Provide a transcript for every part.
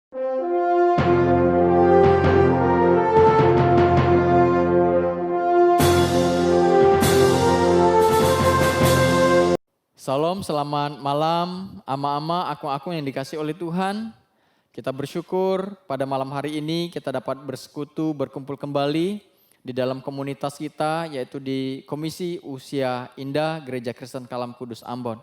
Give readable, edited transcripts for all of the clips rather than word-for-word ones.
Salam, selamat malam, ama-ama, akung-akung yang dikasih oleh Tuhan. Kita bersyukur pada malam hari ini kita dapat bersekutu, berkumpul kembali di dalam komunitas kita, yaitu di Komisi Usia Indah Gereja Kristen Kalam Kudus Ambon.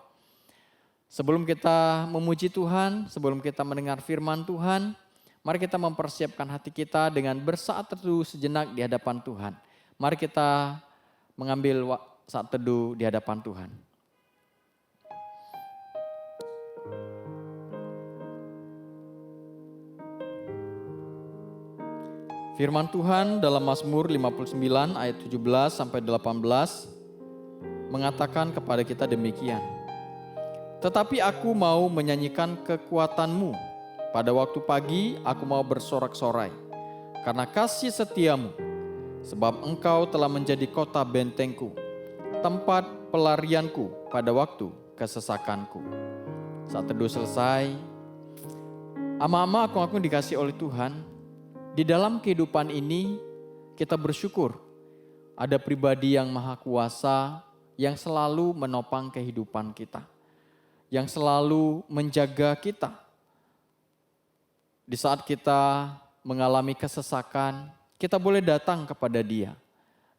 Sebelum kita memuji Tuhan, sebelum kita mendengar firman Tuhan, mari kita mempersiapkan hati kita dengan bersaat teduh sejenak di hadapan Tuhan. Mari kita mengambil saat teduh di hadapan Tuhan. Firman Tuhan dalam Mazmur 59 ayat 17 sampai 18 mengatakan kepada kita demikian. Tetapi aku mau menyanyikan kekuatan-Mu. Pada waktu pagi aku mau bersorak-sorai karena kasih setiamu. Sebab Engkau telah menjadi kota bentengku, tempat pelarianku pada waktu kesesakanku. Saat teduh selesai, ama-ama aku dikasih oleh Tuhan. Di dalam kehidupan ini kita bersyukur ada pribadi yang maha kuasa yang selalu menopang kehidupan kita. Yang selalu menjaga kita. Di saat kita mengalami kesesakan, kita boleh datang kepada Dia.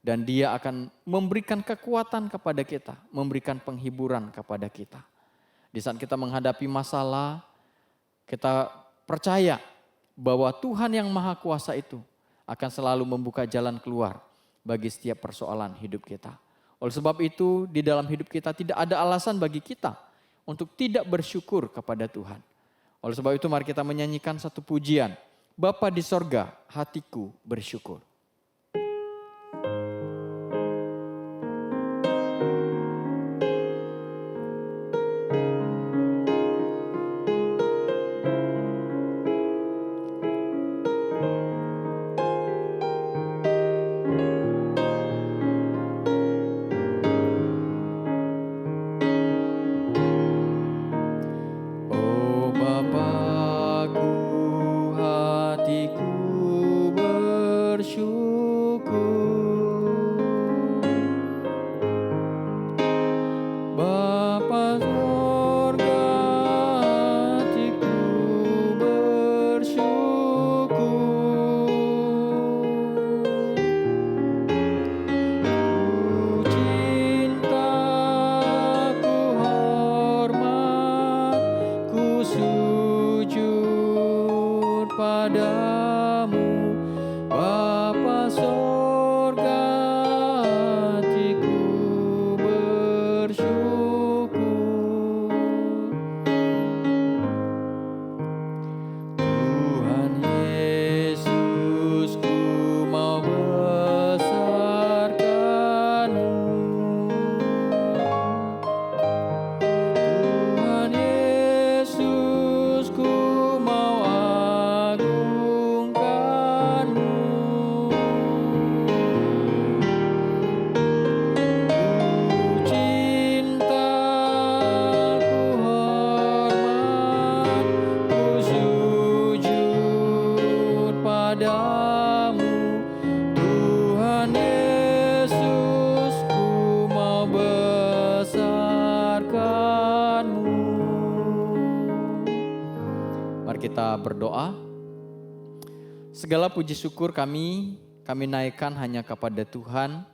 Dan Dia akan memberikan kekuatan kepada kita, memberikan penghiburan kepada kita. Di saat kita menghadapi masalah, kita percaya bahwa Tuhan yang Maha Kuasa itu akan selalu membuka jalan keluar bagi setiap persoalan hidup kita. Oleh sebab itu, di dalam hidup kita tidak ada alasan bagi kita untuk tidak bersyukur kepada Tuhan. Oleh sebab itu, mari kita menyanyikan satu pujian. Bapa di sorga, hatiku bersyukur. Kita berdoa. Segala puji syukur kami naikkan hanya kepada Tuhan,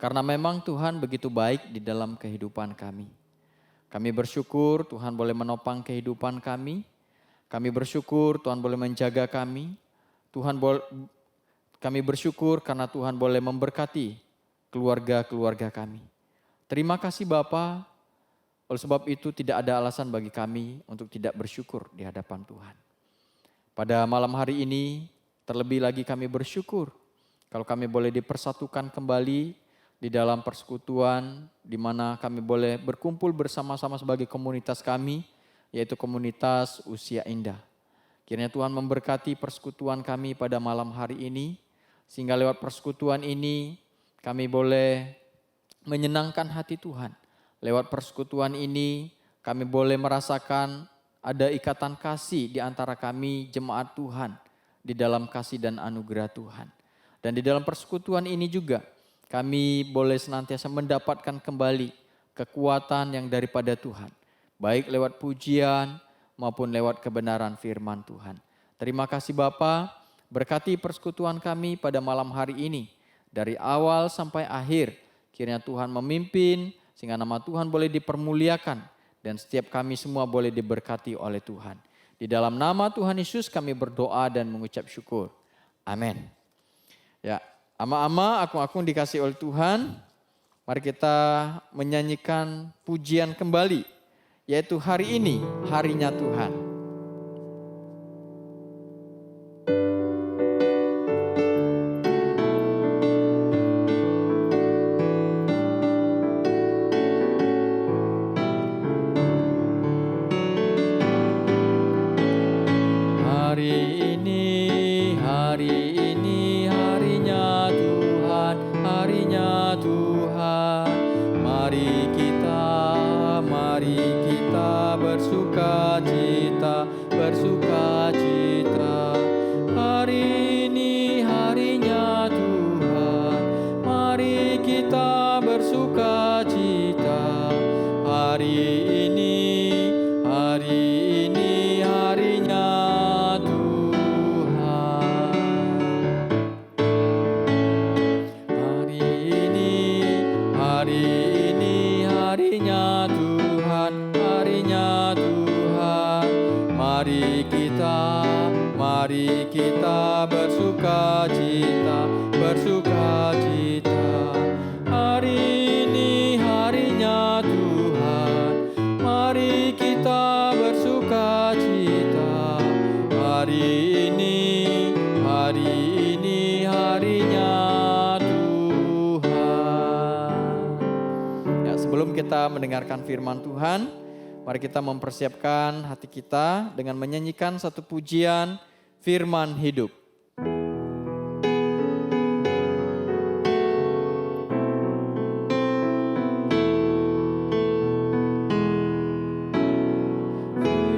karena memang Tuhan begitu baik di dalam kehidupan kami. Kami bersyukur Tuhan boleh menopang kehidupan kami. Kami bersyukur Tuhan boleh menjaga kami. Kami bersyukur karena Tuhan boleh memberkati keluarga-keluarga kami. Terima kasih Bapa. Oleh sebab itu tidak ada alasan bagi kami untuk tidak bersyukur di hadapan Tuhan. Pada malam hari ini terlebih lagi kami bersyukur kalau kami boleh dipersatukan kembali di dalam persekutuan di mana kami boleh berkumpul bersama-sama sebagai komunitas kami, yaitu komunitas Usia Indah. Kiranya Tuhan memberkati persekutuan kami pada malam hari ini, sehingga lewat persekutuan ini kami boleh menyenangkan hati Tuhan. Lewat persekutuan ini kami boleh merasakan ada ikatan kasih di antara kami jemaat Tuhan di dalam kasih dan anugerah Tuhan. Dan di dalam persekutuan ini juga kami boleh senantiasa mendapatkan kembali kekuatan yang daripada Tuhan. Baik lewat pujian maupun lewat kebenaran firman Tuhan. Terima kasih Bapa, berkati persekutuan kami pada malam hari ini. Dari awal sampai akhir, kiranya Tuhan memimpin sehingga nama Tuhan boleh dipermuliakan. Dan setiap kami semua boleh diberkati oleh Tuhan. Di dalam nama Tuhan Yesus kami berdoa dan mengucap syukur. Amin. Ya, ama-ama, akung-akung dikasih oleh Tuhan. Mari kita menyanyikan pujian kembali. Yaitu hari ini, harinya Tuhan. Mari kita bersuka cita, bersuka cita. Hari ini harinya Tuhan. Mari kita bersuka cita. Hari ini harinya Tuhan. Ya, sebelum kita mendengarkan firman Tuhan, mari kita mempersiapkan hati kita dengan menyanyikan satu pujian firman hidup.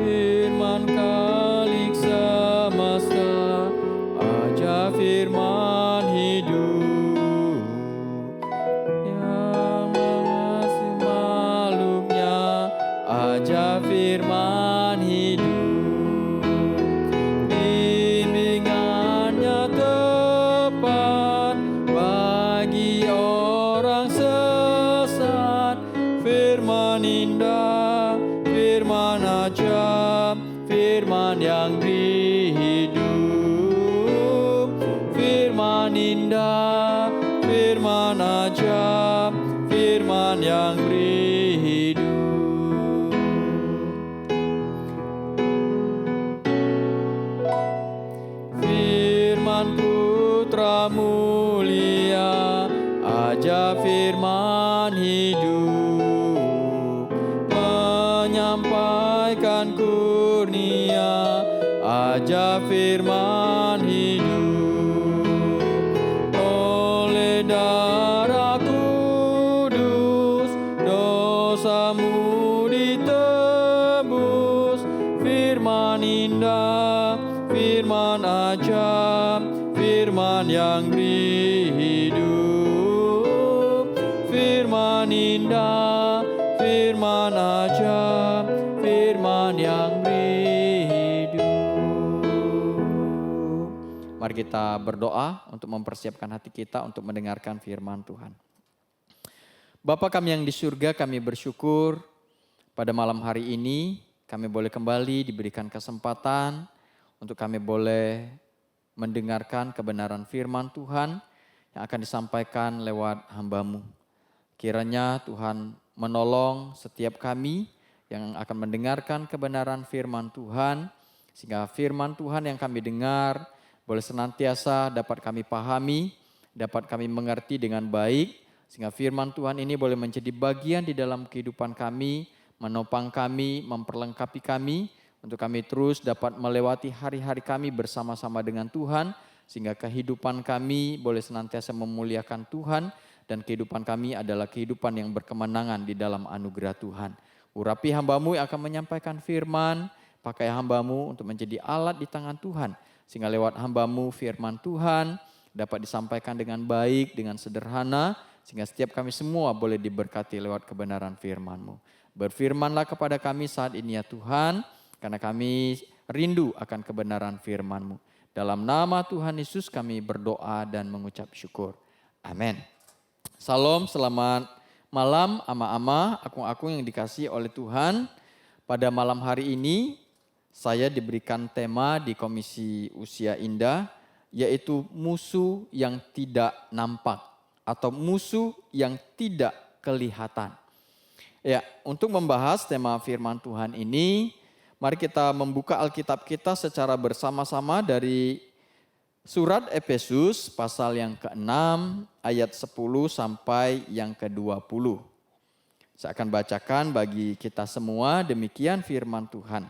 Firman Khalik semesta, aja firman hidup yang mengasihi makhluknya, aja firman hidup. Firman yang beri hidup, firman indah, firman ajaib, firman yang beri hidup. Firman Putra mulia, ajaib firman hidup, menyampaikan kurnia, aja firman hidup. Oleh darah kudus dosamu ditebus. Firman indah, firman ajaib, firman yang beri hidup. Firman indah, firman ajaib, firman yang beri hidup. Mari kita berdoa untuk mempersiapkan hati kita untuk mendengarkan firman Tuhan. Bapa kami yang di surga, kami bersyukur pada malam hari ini kami boleh kembali diberikan kesempatan untuk kami boleh mendengarkan kebenaran firman Tuhan yang akan disampaikan lewat hamba-Mu. Kiranya Tuhan menolong setiap kami yang akan mendengarkan kebenaran firman Tuhan, sehingga firman Tuhan yang kami dengar boleh senantiasa dapat kami pahami, dapat kami mengerti dengan baik, sehingga firman Tuhan ini boleh menjadi bagian di dalam kehidupan kami, menopang kami, memperlengkapi kami, untuk kami terus dapat melewati hari-hari kami bersama-sama dengan Tuhan, sehingga kehidupan kami boleh senantiasa memuliakan Tuhan, dan kehidupan kami adalah kehidupan yang berkemenangan di dalam anugerah Tuhan. Urapi hamba-Mu yang akan menyampaikan firman, pakai hamba-Mu untuk menjadi alat di tangan Tuhan. Sehingga lewat hamba-Mu firman Tuhan dapat disampaikan dengan baik, dengan sederhana. Sehingga setiap kami semua boleh diberkati lewat kebenaran firman-Mu. Berfirmanlah kepada kami saat ini ya Tuhan, karena kami rindu akan kebenaran firman-Mu. Dalam nama Tuhan Yesus kami berdoa dan mengucap syukur. Amin. Salam, selamat malam ama-ama, akung-akung yang dikasihi oleh Tuhan. Pada malam hari ini saya diberikan tema di Komisi Usia Indah, yaitu musuh yang tidak nampak atau musuh yang tidak kelihatan. Ya, untuk membahas tema firman Tuhan ini, mari kita membuka Alkitab kita secara bersama-sama dari Surat Efesus pasal yang ke-6 ayat 10 sampai yang ke-20. Saya akan bacakan bagi kita semua, demikian firman Tuhan.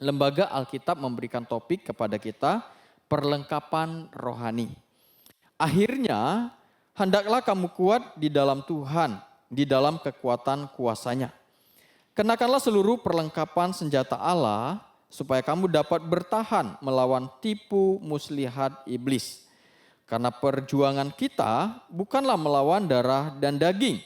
Lembaga Alkitab memberikan topik kepada kita, perlengkapan rohani. Akhirnya, hendaklah kamu kuat di dalam Tuhan, di dalam kekuatan kuasa-Nya. Kenakanlah seluruh perlengkapan senjata Allah, supaya kamu dapat bertahan melawan tipu muslihat iblis. Karena perjuangan kita bukanlah melawan darah dan daging,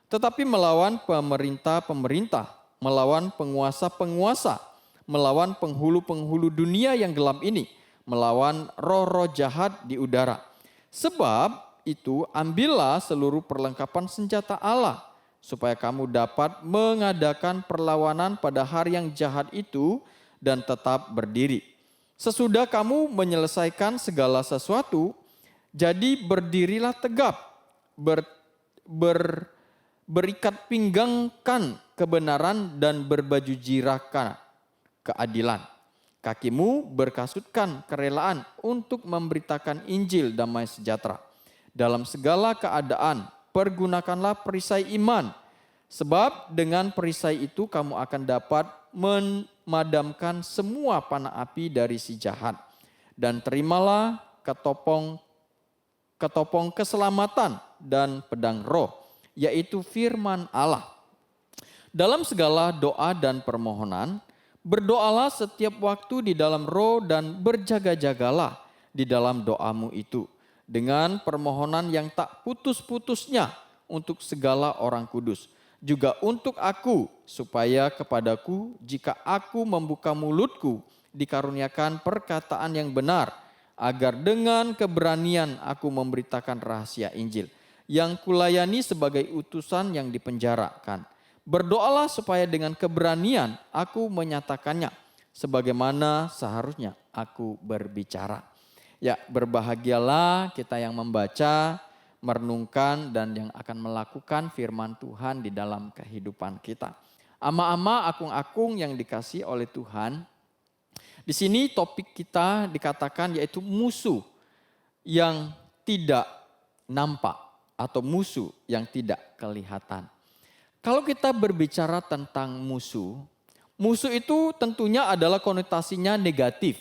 tetapi melawan pemerintah-pemerintah, melawan penguasa-penguasa, melawan penghulu-penghulu dunia yang gelap ini, melawan roh-roh jahat di udara. Sebab itu ambillah seluruh perlengkapan senjata Allah, supaya kamu dapat mengadakan perlawanan pada hari yang jahat itu, dan tetap berdiri. Sesudah kamu menyelesaikan segala sesuatu, jadi berdirilah tegap, berikat pinggangkan kebenaran dan berbaju jirahkan keadilan. Kakimu berkasutkan kerelaan untuk memberitakan Injil damai sejahtera. Dalam segala keadaan, pergunakanlah perisai iman, sebab dengan perisai itu kamu akan dapat memadamkan semua panah api dari si jahat. Dan terimalah ketopong keselamatan dan pedang roh, yaitu firman Allah. Dalam segala doa dan permohonan, berdoalah setiap waktu di dalam roh dan berjaga-jagalah di dalam doamu itu, dengan permohonan yang tak putus-putusnya untuk segala orang kudus. Juga untuk aku, supaya kepadaku jika aku membuka mulutku dikaruniakan perkataan yang benar, agar dengan keberanian aku memberitakan rahasia Injil, yang kulayani sebagai utusan yang dipenjarakan. Berdoalah supaya dengan keberanian aku menyatakannya, sebagaimana seharusnya aku berbicara. Ya, berbahagialah kita yang membaca, merenungkan, dan yang akan melakukan firman Tuhan di dalam kehidupan kita. Ama-ama, akung-akung yang dikasihi oleh Tuhan, di sini topik kita dikatakan yaitu musuh yang tidak nampak atau musuh yang tidak kelihatan. Kalau kita berbicara tentang musuh, musuh itu tentunya adalah konotasinya negatif.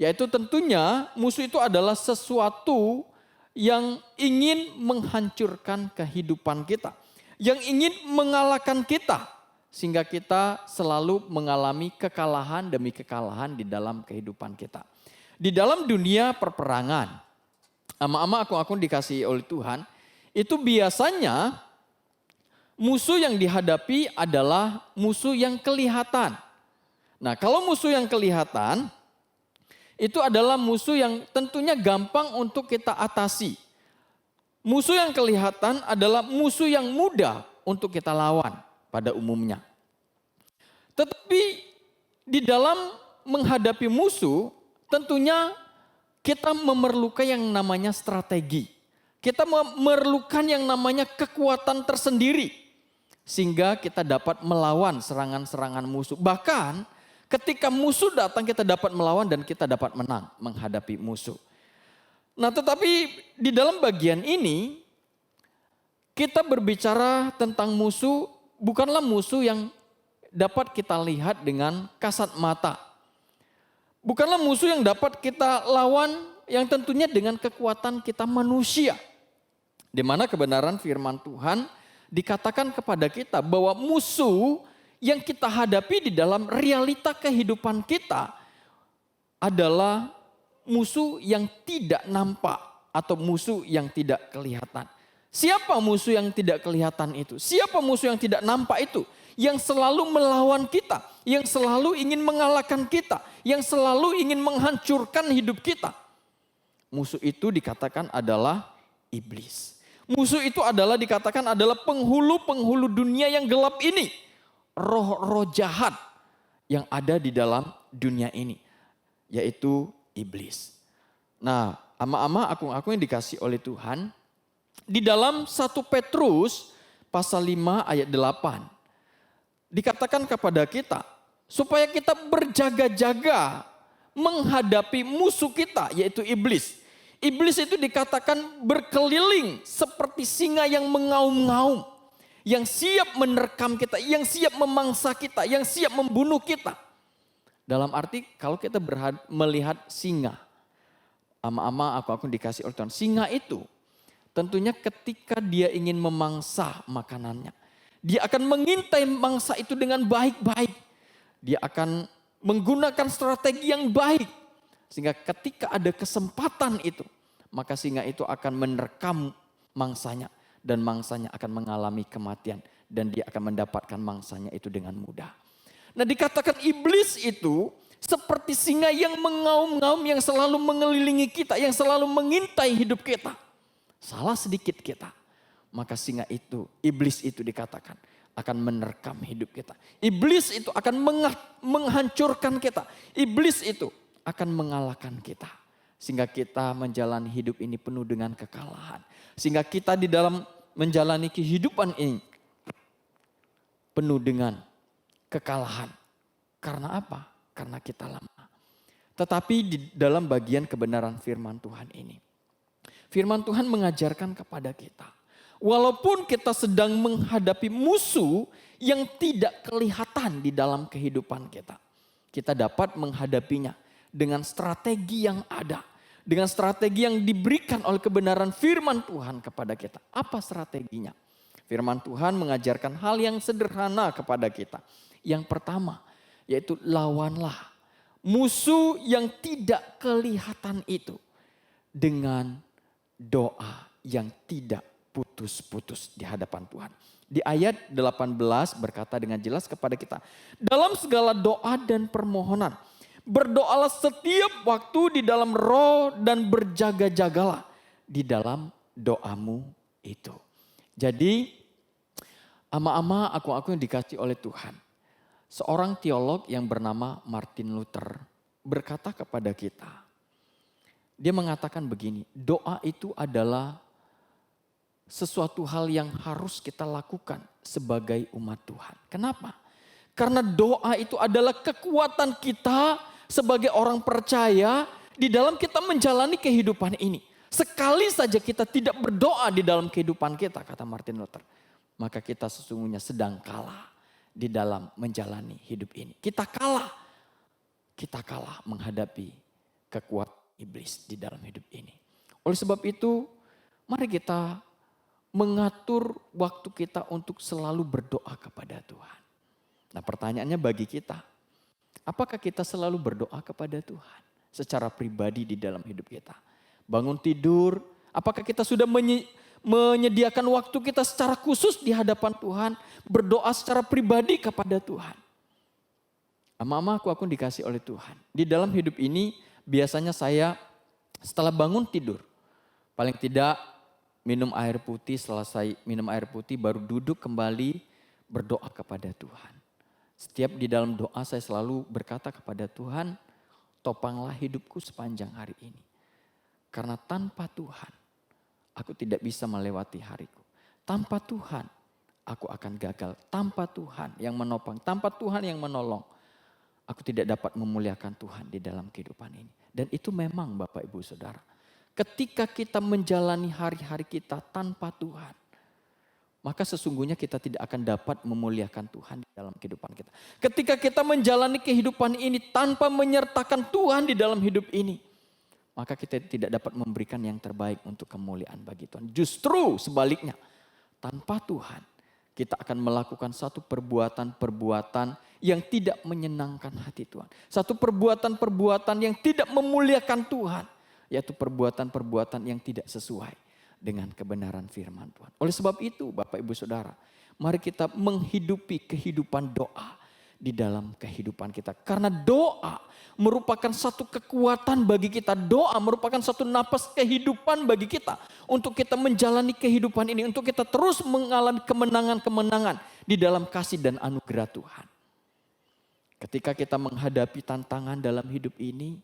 Yaitu tentunya musuh itu adalah sesuatu yang ingin menghancurkan kehidupan kita, yang ingin mengalahkan kita, sehingga kita selalu mengalami kekalahan demi kekalahan di dalam kehidupan kita. Di dalam dunia perperangan, ama-ama akung-akung dikasihi oleh Tuhan, itu biasanya musuh yang dihadapi adalah musuh yang kelihatan. Nah, kalau musuh yang kelihatan, itu adalah musuh yang tentunya gampang untuk kita atasi. Musuh yang kelihatan adalah musuh yang mudah untuk kita lawan pada umumnya. Tetapi di dalam menghadapi musuh, tentunya kita memerlukan yang namanya strategi. Kita memerlukan yang namanya kekuatan tersendiri, sehingga kita dapat melawan serangan-serangan musuh. Bahkan ketika musuh datang, kita dapat melawan dan kita dapat menang menghadapi musuh. Nah, tetapi di dalam bagian ini kita berbicara tentang musuh, bukanlah musuh yang dapat kita lihat dengan kasat mata. Bukanlah musuh yang dapat kita lawan yang tentunya dengan kekuatan kita manusia. Di mana kebenaran firman Tuhan dikatakan kepada kita bahwa musuh yang kita hadapi di dalam realita kehidupan kita adalah musuh yang tidak nampak atau musuh yang tidak kelihatan. Siapa musuh yang tidak kelihatan itu? Siapa musuh yang tidak nampak itu? Yang selalu melawan kita, yang selalu ingin mengalahkan kita, yang selalu ingin menghancurkan hidup kita. Musuh itu dikatakan adalah iblis. Musuh itu adalah dikatakan adalah penghulu-penghulu dunia yang gelap ini. Roh-roh jahat yang ada di dalam dunia ini, yaitu iblis. Nah, ama-ama aku yang dikasih oleh Tuhan, di dalam 1 Petrus pasal 5 ayat 8, dikatakan kepada kita supaya kita berjaga-jaga menghadapi musuh kita, yaitu iblis. Iblis itu dikatakan berkeliling seperti singa yang mengaum-ngaum, yang siap menerkam kita, yang siap memangsa kita, yang siap membunuh kita. Dalam arti kalau kita melihat singa, ama-ama aku dikasih oleh Tuhan, singa itu tentunya ketika dia ingin memangsa makanannya, dia akan mengintai mangsa itu dengan baik-baik. Dia akan menggunakan strategi yang baik. Sehingga ketika ada kesempatan itu, maka singa itu akan menerkam mangsanya. Dan mangsanya akan mengalami kematian. Dan dia akan mendapatkan mangsanya itu dengan mudah. Nah, dikatakan iblis itu seperti singa yang mengaum-ngaum, yang selalu mengelilingi kita, yang selalu mengintai hidup kita. Salah sedikit kita, maka singa itu, iblis itu dikatakan akan menerkam hidup kita. Iblis itu akan menghancurkan kita. Iblis itu akan mengalahkan kita. Sehingga kita menjalani hidup ini penuh dengan kekalahan. Sehingga kita di dalam menjalani kehidupan ini penuh dengan kekalahan. Karena apa? Karena kita lemah. Tetapi di dalam bagian kebenaran firman Tuhan ini, firman Tuhan mengajarkan kepada kita, walaupun kita sedang menghadapi musuh yang tidak kelihatan di dalam kehidupan kita, kita dapat menghadapinya dengan strategi yang ada, dengan strategi yang diberikan oleh kebenaran firman Tuhan kepada kita. Apa strateginya? Firman Tuhan mengajarkan hal yang sederhana kepada kita. Yang pertama, yaitu lawanlah musuh yang tidak kelihatan itu dengan doa yang tidak putus-putus di hadapan Tuhan. Di ayat 18 berkata dengan jelas kepada kita, dalam segala doa dan permohonan, berdoalah setiap waktu di dalam roh dan berjaga-jagalah di dalam doamu itu. Jadi ama-ama aku yang dikasih oleh Tuhan, seorang teolog yang bernama Martin Luther berkata kepada kita, dia mengatakan begini, doa itu adalah sesuatu hal yang harus kita lakukan sebagai umat Tuhan. Kenapa? Karena doa itu adalah kekuatan kita sebagai orang percaya di dalam kita menjalani kehidupan ini. Sekali saja kita tidak berdoa di dalam kehidupan kita, kata Martin Luther, maka kita sesungguhnya sedang kalah di dalam menjalani hidup ini. Kita kalah menghadapi kekuatan iblis di dalam hidup ini. Oleh sebab itu, mari kita mengatur waktu kita untuk selalu berdoa kepada Tuhan. Nah, pertanyaannya bagi kita, apakah kita selalu berdoa kepada Tuhan secara pribadi di dalam hidup kita? Bangun tidur, apakah kita sudah menyediakan waktu kita secara khusus di hadapan Tuhan, berdoa secara pribadi kepada Tuhan? Ama-ama aku dikasih oleh Tuhan. Di dalam hidup ini biasanya saya setelah bangun tidur, paling tidak minum air putih, selesai minum air putih baru duduk kembali berdoa kepada Tuhan. Setiap di dalam doa saya selalu berkata kepada Tuhan, topanglah hidupku sepanjang hari ini. Karena tanpa Tuhan, aku tidak bisa melewati hariku. Tanpa Tuhan, aku akan gagal. Tanpa Tuhan yang menopang, tanpa Tuhan yang menolong, aku tidak dapat memuliakan Tuhan di dalam kehidupan ini. Dan itu memang Bapak Ibu Saudara. Ketika kita menjalani hari-hari kita tanpa Tuhan, maka sesungguhnya kita tidak akan dapat memuliakan Tuhan di dalam kehidupan kita. Ketika kita menjalani kehidupan ini tanpa menyertakan Tuhan di dalam hidup ini, maka kita tidak dapat memberikan yang terbaik untuk kemuliaan bagi Tuhan. Justru sebaliknya, tanpa Tuhan kita akan melakukan satu perbuatan-perbuatan yang tidak menyenangkan hati Tuhan. Satu perbuatan-perbuatan yang tidak memuliakan Tuhan. Yaitu perbuatan-perbuatan yang tidak sesuai dengan kebenaran firman Tuhan. Oleh sebab itu Bapak Ibu Saudara, mari kita menghidupi kehidupan doa di dalam kehidupan kita. Karena doa merupakan satu kekuatan bagi kita. Doa merupakan satu napas kehidupan bagi kita. Untuk kita menjalani kehidupan ini. Untuk kita terus mengalami kemenangan-kemenangan di dalam kasih dan anugerah Tuhan. Ketika kita menghadapi tantangan dalam hidup ini,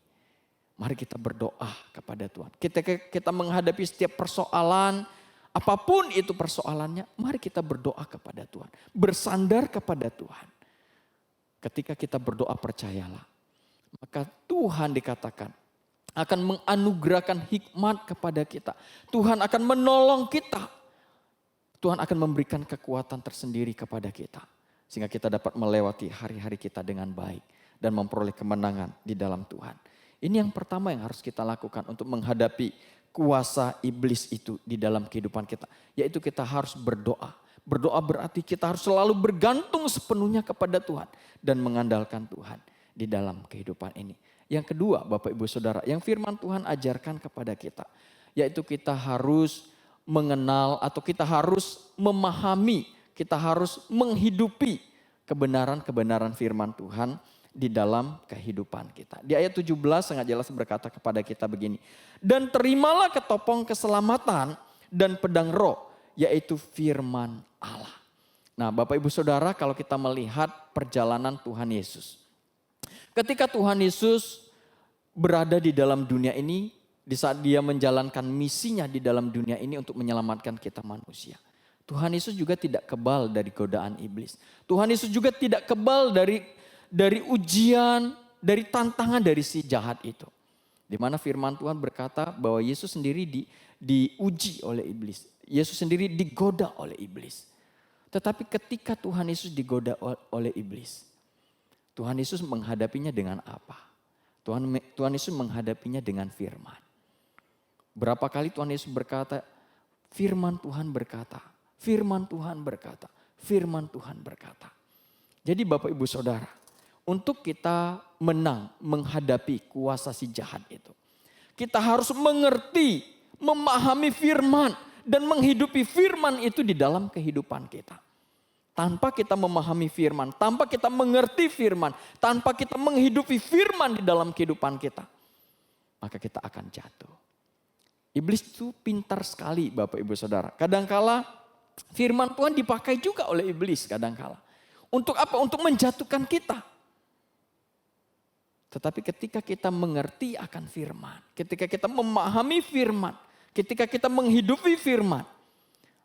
mari kita berdoa kepada Tuhan. Ketika kita menghadapi setiap persoalan, apapun itu persoalannya, mari kita berdoa kepada Tuhan. Bersandar kepada Tuhan. Ketika kita berdoa percayalah, maka Tuhan dikatakan akan menganugerahkan hikmat kepada kita. Tuhan akan menolong kita. Tuhan akan memberikan kekuatan tersendiri kepada kita. Sehingga kita dapat melewati hari-hari kita dengan baik. Dan memperoleh kemenangan di dalam Tuhan. Ini yang pertama yang harus kita lakukan untuk menghadapi kuasa iblis itu di dalam kehidupan kita. Yaitu kita harus berdoa. Berdoa berarti kita harus selalu bergantung sepenuhnya kepada Tuhan. Dan mengandalkan Tuhan di dalam kehidupan ini. Yang kedua Bapak Ibu Saudara, yang firman Tuhan ajarkan kepada kita. Yaitu kita harus mengenal atau kita harus memahami. Kita harus menghidupi kebenaran-kebenaran firman Tuhan di dalam kehidupan kita. Di ayat 17 sangat jelas berkata kepada kita begini. Dan terimalah ketopong keselamatan dan pedang roh, yaitu firman Allah. Nah Bapak Ibu Saudara, kalau kita melihat perjalanan Tuhan Yesus. Ketika Tuhan Yesus berada di dalam dunia ini, di saat dia menjalankan misinya di dalam dunia ini untuk menyelamatkan kita manusia. Tuhan Yesus juga tidak kebal dari godaan iblis. Tuhan Yesus juga tidak kebal dari ujian, dari tantangan dari si jahat itu. Di mana firman Tuhan berkata bahwa Yesus sendiri diuji oleh iblis. Yesus sendiri digoda oleh iblis. Tetapi ketika Tuhan Yesus digoda oleh iblis, Tuhan Yesus menghadapinya dengan apa? Tuhan Yesus menghadapinya dengan firman. Berapa kali Tuhan Yesus berkata, firman Tuhan berkata, firman Tuhan berkata, firman Tuhan berkata. Jadi Bapak Ibu Saudara, untuk kita menang menghadapi kuasa si jahat itu, kita harus mengerti, memahami firman dan menghidupi firman itu di dalam kehidupan kita. Tanpa kita memahami firman, tanpa kita mengerti firman, tanpa kita menghidupi firman di dalam kehidupan kita, maka kita akan jatuh. Iblis itu pintar sekali Bapak Ibu Saudara. Kadangkala firman Tuhan dipakai juga oleh iblis kadangkala. Untuk apa? Untuk menjatuhkan kita. Tetapi ketika kita mengerti akan firman, ketika kita memahami firman, ketika kita menghidupi firman,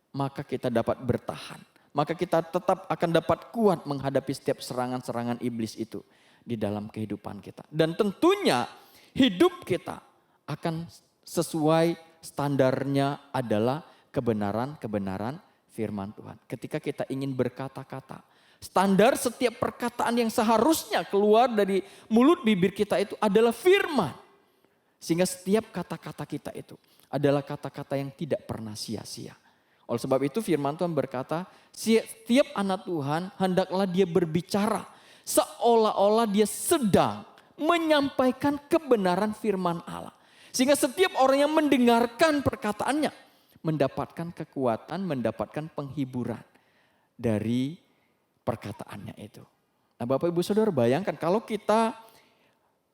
maka kita dapat bertahan. Maka kita tetap akan dapat kuat menghadapi setiap serangan-serangan iblis itu di dalam kehidupan kita. Dan tentunya hidup kita akan sesuai standarnya adalah kebenaran-kebenaran firman Tuhan. Ketika kita ingin berkata-kata, standar setiap perkataan yang seharusnya keluar dari mulut bibir kita itu adalah firman. Sehingga setiap kata-kata kita itu adalah kata-kata yang tidak pernah sia-sia. Oleh sebab itu firman Tuhan berkata, setiap anak Tuhan hendaklah dia berbicara seolah-olah dia sedang menyampaikan kebenaran firman Allah. Sehingga setiap orang yang mendengarkan perkataannya mendapatkan kekuatan, mendapatkan penghiburan dari perkataannya itu. Nah Bapak Ibu Saudara bayangkan kalau kita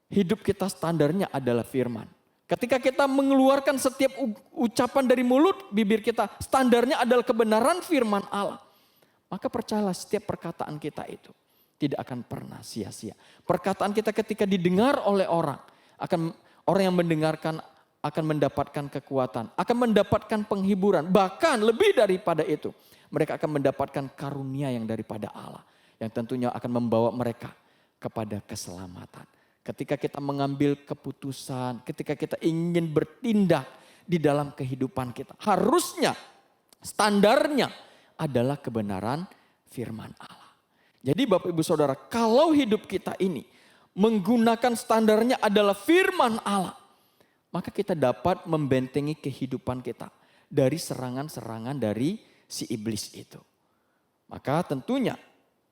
hidup kita standarnya adalah firman. Ketika kita mengeluarkan setiap ucapan dari mulut bibir kita, standarnya adalah kebenaran firman Allah. Maka percayalah setiap perkataan kita itu tidak akan pernah sia-sia. Perkataan kita ketika didengar oleh orang yang mendengarkan akan mendapatkan kekuatan, akan mendapatkan penghiburan. Bahkan lebih daripada itu, mereka akan mendapatkan karunia yang daripada Allah. Yang tentunya akan membawa mereka kepada keselamatan. Ketika kita mengambil keputusan, ketika kita ingin bertindak di dalam kehidupan kita. Harusnya standarnya adalah kebenaran firman Allah. Jadi Bapak Ibu Saudara, kalau hidup kita ini menggunakan standarnya adalah firman Allah, maka kita dapat membentengi kehidupan kita dari serangan-serangan dari si iblis itu. maka tentunya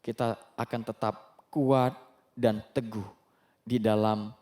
kita akan tetap kuat dan teguh di dalam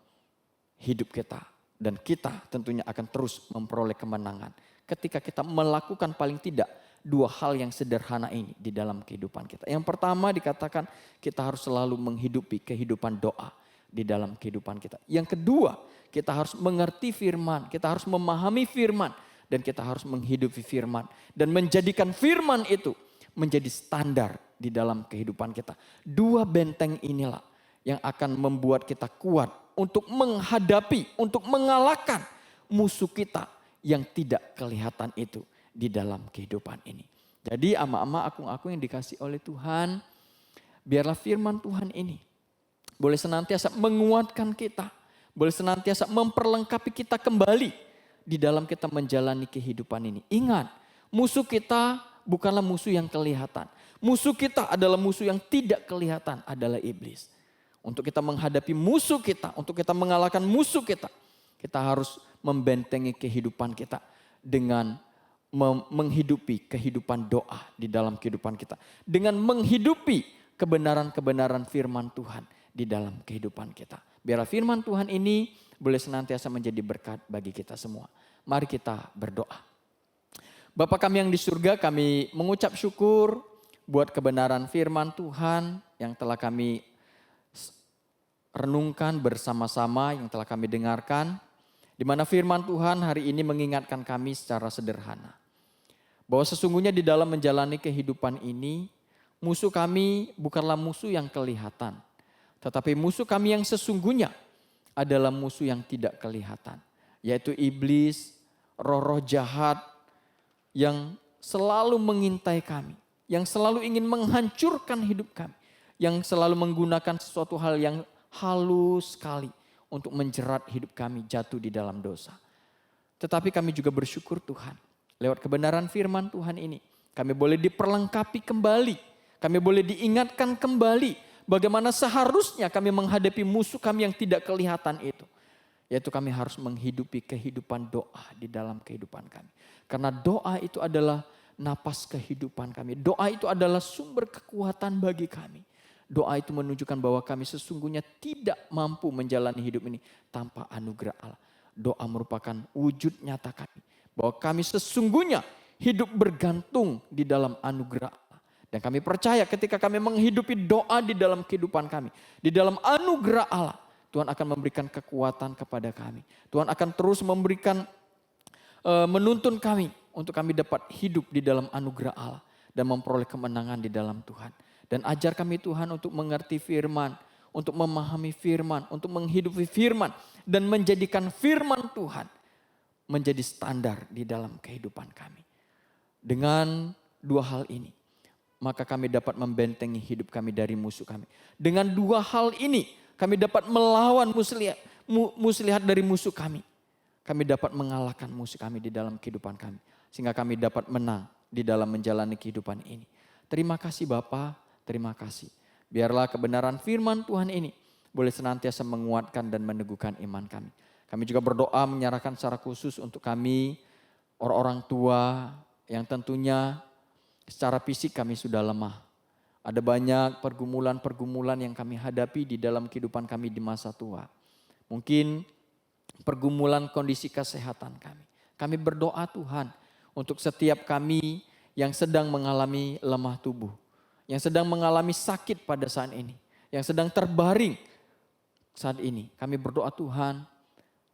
hidup kita. Dan kita tentunya akan terus memperoleh kemenangan ketika kita melakukan paling tidak dua hal yang sederhana ini di dalam kehidupan kita. Yang pertama dikatakan kita harus selalu menghidupi kehidupan doa di dalam kehidupan kita. Yang kedua, kita harus mengerti firman, kita harus memahami firman, dan kita harus menghidupi firman. Dan menjadikan firman itu menjadi standar di dalam kehidupan kita. Dua benteng inilah yang akan membuat kita kuat untuk menghadapi, untuk mengalahkan musuh kita yang tidak kelihatan itu di dalam kehidupan ini. Jadi ama-ama, akung-akung yang dikasih oleh Tuhan, biarlah firman Tuhan ini boleh senantiasa menguatkan kita, boleh senantiasa memperlengkapi kita kembali di dalam kita menjalani kehidupan ini. Ingat, musuh kita bukanlah musuh yang kelihatan. Musuh kita adalah musuh yang tidak kelihatan, adalah iblis. Untuk kita menghadapi musuh kita, untuk kita mengalahkan musuh kita harus membentengi kehidupan kita dengan menghidupi kehidupan doa di dalam kehidupan kita. Dengan menghidupi kebenaran-kebenaran firman Tuhan di dalam kehidupan kita. Biarlah firman Tuhan ini boleh senantiasa menjadi berkat bagi kita semua. Mari kita berdoa. Bapa kami yang di surga, kami mengucap syukur buat kebenaran firman Tuhan yang telah kami renungkan bersama-sama, yang telah kami dengarkan. Di mana firman Tuhan hari ini mengingatkan kami secara sederhana. Bahwa sesungguhnya di dalam menjalani kehidupan ini, musuh kami bukanlah musuh yang kelihatan. Tetapi musuh kami yang sesungguhnya adalah musuh yang tidak kelihatan. Yaitu iblis, roh-roh jahat yang selalu mengintai kami. Yang selalu ingin menghancurkan hidup kami. Yang selalu menggunakan sesuatu hal yang halus sekali untuk menjerat hidup kami jatuh di dalam dosa. Tetapi kami juga bersyukur Tuhan. Lewat kebenaran firman Tuhan ini, kami boleh diperlengkapi kembali. Kami boleh diingatkan kembali bagaimana seharusnya kami menghadapi musuh kami yang tidak kelihatan itu. Yaitu kami harus menghidupi kehidupan doa di dalam kehidupan kami. Karena doa itu adalah napas kehidupan kami. Doa itu adalah sumber kekuatan bagi kami. Doa itu menunjukkan bahwa kami sesungguhnya tidak mampu menjalani hidup ini tanpa anugerah Allah. Doa merupakan wujud nyata kami. Bahwa kami sesungguhnya hidup bergantung di dalam anugerah Allah. Dan kami percaya ketika kami menghidupi doa di dalam kehidupan kami. Di dalam anugerah Allah. Tuhan akan memberikan kekuatan kepada kami. Tuhan akan terus memberikan, menuntun kami untuk kami dapat hidup di dalam anugerah Allah. Dan memperoleh kemenangan di dalam Tuhan. Dan ajar kami Tuhan untuk mengerti firman, untuk memahami firman, untuk menghidupi firman. Dan menjadikan firman Tuhan menjadi standar di dalam kehidupan kami. Dengan dua hal ini, maka kami dapat membentengi hidup kami dari musuh kami. Dengan dua hal ini, kami dapat melawan muslihat dari musuh kami. Kami dapat mengalahkan musuh kami di dalam kehidupan kami. Sehingga kami dapat menang di dalam menjalani kehidupan ini. Terima kasih Bapa. Terima kasih. Biarlah kebenaran firman Tuhan ini boleh senantiasa menguatkan dan meneguhkan iman kami. Kami juga berdoa menyerahkan secara khusus untuk kami, orang-orang tua yang tentunya secara fisik kami sudah lemah. Ada banyak pergumulan-pergumulan yang kami hadapi di dalam kehidupan kami di masa tua. Mungkin pergumulan kondisi kesehatan kami. Kami berdoa Tuhan untuk setiap kami yang sedang mengalami lemah tubuh. Yang sedang mengalami sakit pada saat ini. Yang sedang terbaring saat ini. Kami berdoa Tuhan,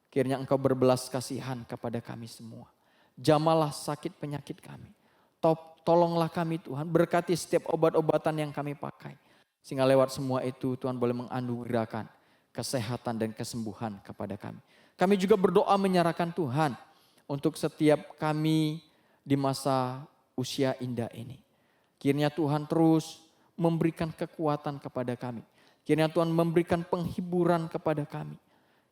kiranya Engkau berbelas kasihan kepada kami semua. Jamalah sakit penyakit kami. Tolonglah kami Tuhan, berkati setiap obat-obatan yang kami pakai. Sehingga lewat semua itu Tuhan boleh menganugerahkan kesehatan dan kesembuhan kepada kami. Kami juga berdoa menyerahkan Tuhan untuk setiap kami di masa usia indah ini. Kiranya Tuhan terus memberikan kekuatan kepada kami. Kiranya Tuhan memberikan penghiburan kepada kami.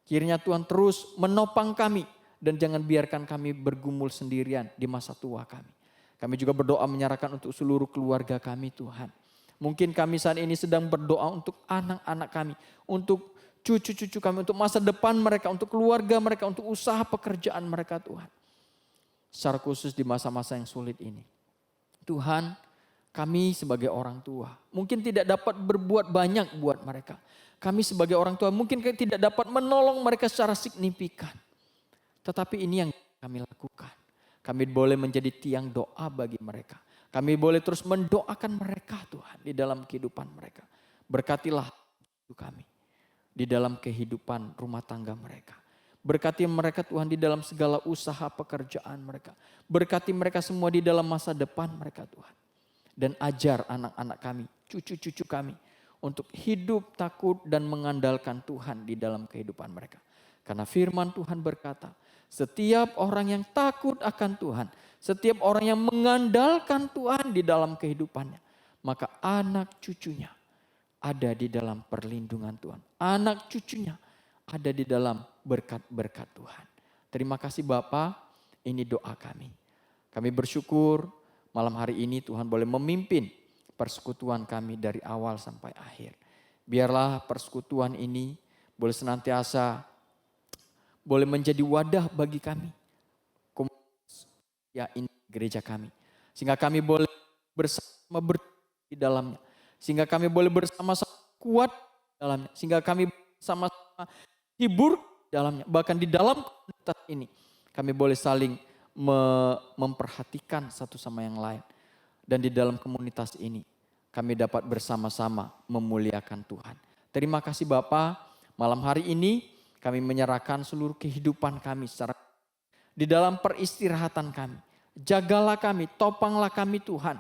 Kiranya Tuhan terus menopang kami. Dan jangan biarkan kami bergumul sendirian di masa tua kami. Kami juga berdoa menyerahkan untuk seluruh keluarga kami Tuhan. Mungkin kami saat ini sedang berdoa untuk anak-anak kami. Untuk cucu-cucu kami, untuk masa depan mereka, untuk keluarga mereka, untuk usaha pekerjaan mereka Tuhan. Secara khusus di masa-masa yang sulit ini. Tuhan, Kami sebagai orang tua mungkin tidak dapat berbuat banyak buat mereka. Kami sebagai orang tua mungkin tidak dapat menolong mereka secara signifikan. Tetapi ini yang kami lakukan. Kami boleh menjadi tiang doa bagi mereka. Kami boleh terus mendoakan mereka Tuhan di dalam kehidupan mereka. Berkatilah kami di dalam kehidupan rumah tangga mereka. Berkati mereka Tuhan di dalam segala usaha pekerjaan mereka. Berkati mereka semua di dalam masa depan mereka Tuhan. Dan ajar anak-anak kami, cucu-cucu kami untuk hidup takut dan mengandalkan Tuhan di dalam kehidupan mereka. Karena firman Tuhan berkata, setiap orang yang takut akan Tuhan, setiap orang yang mengandalkan Tuhan di dalam kehidupannya, maka anak cucunya ada di dalam perlindungan Tuhan. Anak cucunya ada di dalam berkat-berkat Tuhan. Terima kasih Bapa, ini doa kami. Kami bersyukur malam hari ini Tuhan boleh memimpin persekutuan kami dari awal sampai akhir. Biarlah persekutuan ini boleh senantiasa boleh menjadi wadah bagi kami. Ya ini gereja kami. Sehingga kami boleh bersama di dalamnya. Sehingga kami boleh bersama-sama kuat di dalamnya. Sehingga kami sama-sama hibur di dalamnya. Bahkan di dalam komunitas ini kami boleh saling memperhatikan satu sama yang lain. Dan di dalam komunitas ini kami dapat bersama-sama memuliakan Tuhan. Terima kasih Bapa, malam hari ini kami menyerahkan seluruh kehidupan kami secara di dalam peristirahatan kami. Jagalah kami, topanglah kami Tuhan.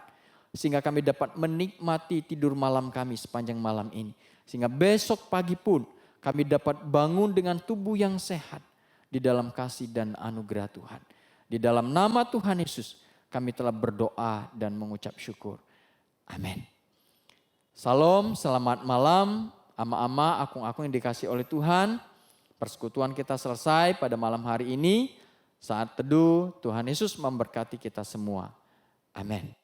Sehingga kami dapat menikmati tidur malam kami sepanjang malam ini. Sehingga besok pagi pun kami dapat bangun dengan tubuh yang sehat. Di dalam kasih dan anugerah Tuhan. Di dalam nama Tuhan Yesus kami telah berdoa dan mengucap syukur. Amin. Salam, selamat malam. Ama-ama, akung-akung yang dikasih oleh Tuhan. Persekutuan kita selesai pada malam hari ini. Saat teduh, Tuhan Yesus memberkati kita semua. Amin.